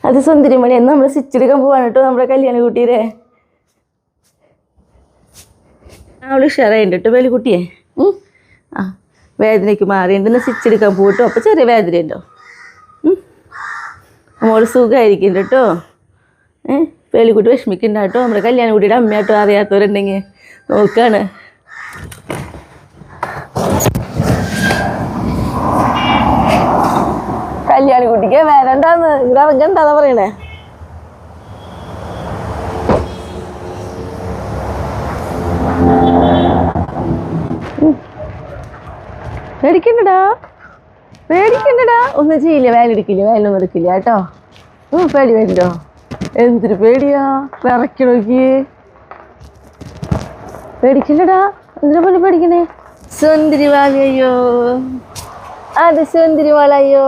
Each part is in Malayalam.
അത് സുന്ദരിമണി എന്ന് നമ്മൾ സ്റ്റിച്ചെടുക്കാൻ പോവാണ് കേട്ടോ നമ്മുടെ കല്യാണ കുട്ടീരെ. അവൾ ഉഷാറായിട്ടുണ്ട് കേട്ടോ വേലിക്കുട്ടിയെ. ആ വേദനയ്ക്ക് മാറിയിട്ടുണ്ടെന്ന് സ്റ്റിച്ചെടുക്കാൻ പോകട്ടോ. അപ്പോൾ ചെറിയ വേദനയുണ്ടോ? മോള് സുഖമായിരിക്കും കേട്ടോ. വേലിക്കുട്ടി വിഷമിക്കണ്ട കേട്ടോ. നമ്മുടെ കല്യാണ കുട്ടിയുടെ അമ്മയാട്ടോ. അറിയാത്തവരുണ്ടെങ്കിൽ നോക്കാണ്. കല്യാണ കുട്ടിക്ക് വരണ്ടാന്ന് ഇവിടെ ഇറങ്ങണ്ടാന്നാ പറയണേ. പേടിക്കണ്ടടാ പേടിക്കണ്ടടാ. ഒന്നും ചെയ്യില്ല, വേലെടുക്കില്ല, വേലൊന്നും എടുക്കില്ല കേട്ടോ. പേടി വേണ്ടോ? എന്തൊരു പേടിയാ, വിറക്കി നോക്കി. പേടിക്കണ്ടടാ, എന്തിനാ പോലെ പേടിക്കണേ? സുന്ദരി വാളിയോ, അത് സുന്ദരി വാളയോ.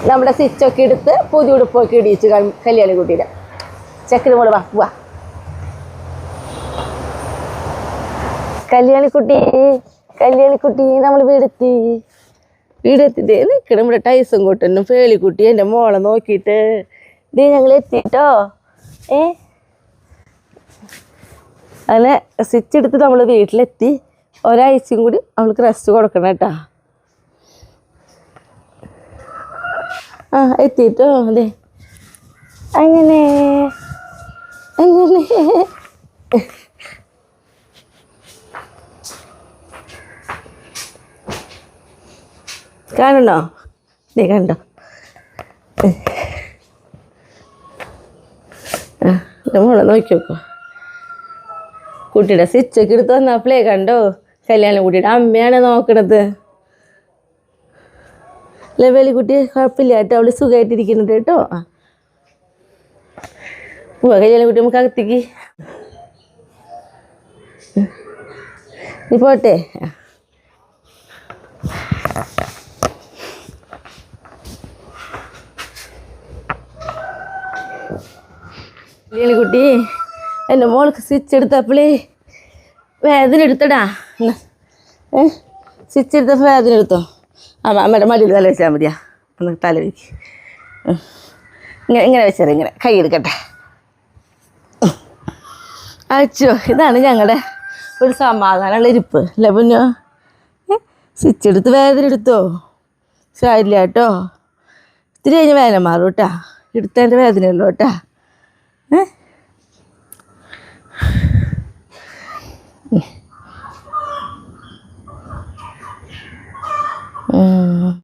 നമ്മുടെ സ്റ്റിച്ചൊക്കെ എടുത്ത് പുതിയ ഉടുപ്പൊക്കെ ഇടിച്ച് കല്യാണ കുട്ടിയുടെ. ചെക്കന് മോള് വാ വാ. കല്യാണിക്കുട്ടി കല്യാണിക്കുട്ടി നമ്മൾ വീടെത്തി നിൽക്കണം. നമ്മുടെ ടൈസും കൂട്ടനും പേളിക്കുട്ടി എൻ്റെ മോളെ നോക്കിയിട്ട് ഞങ്ങൾ എത്തിട്ടോ. അങ്ങനെ സ്റ്റിച്ച് എടുത്ത് നമ്മൾ വീട്ടിലെത്തി. ഒരാഴ്ചയും കൂടി അവൾക്ക് റെസ്റ്റ് കൊടുക്കണം കേട്ടോ. എത്തിട്ടോ. അതെ അങ്ങനെ അങ്ങനെ കാണണോ? നീ കണ്ടോ? മോളെ നോക്കി നോക്കോ. കുട്ടിയുടെ സ്റ്റിച്ചൊക്കെ എടുത്ത് വന്നപ്പോഴേ കണ്ടോ കല്യാണ കുട്ടിയുടെ അമ്മയാണ് നോക്കണത്. വേലിക്കുട്ടി കുഴപ്പമില്ല കേട്ടോ. അവള് സുഖമായിട്ടിരിക്കുന്നുണ്ട് കേട്ടോ. കല്യാണ കുട്ടി നമുക്ക് അകത്തേക്ക് നീ പോട്ടെ. കുട്ടി എൻ്റെ മോൾക്ക് സ്റ്റിച്ച് എടുത്തപ്പോളേ വേദന എടുത്തടാ. സ്റ്റിച്ച് എടുത്തപ്പോൾ വേദന എടുത്തോ. അമ്മയുടെ മടിയിൽ തല വെച്ചാൽ മതിയാ. ഒന്ന് തല വയ്ക്ക്. ഇങ്ങനെ വെച്ചാൽ ഇങ്ങനെ കൈ എടുക്കട്ടെ. അയച്ചോ, ഇതാണ് ഞങ്ങളുടെ ഒരു സമാധാനമുള്ള ഇരിപ്പ് അല്ലേ പൊന്നോ. സ്റ്റിച്ച് എടുത്ത് വേദന എടുത്തോ? ശരിയില്ല കേട്ടോ. ഇത്തിരി കഴിഞ്ഞ് വേദന മാറും കേട്ടാ. എടുത്തതിൻ്റെ വേദനയുള്ളൂ കേട്ടാ.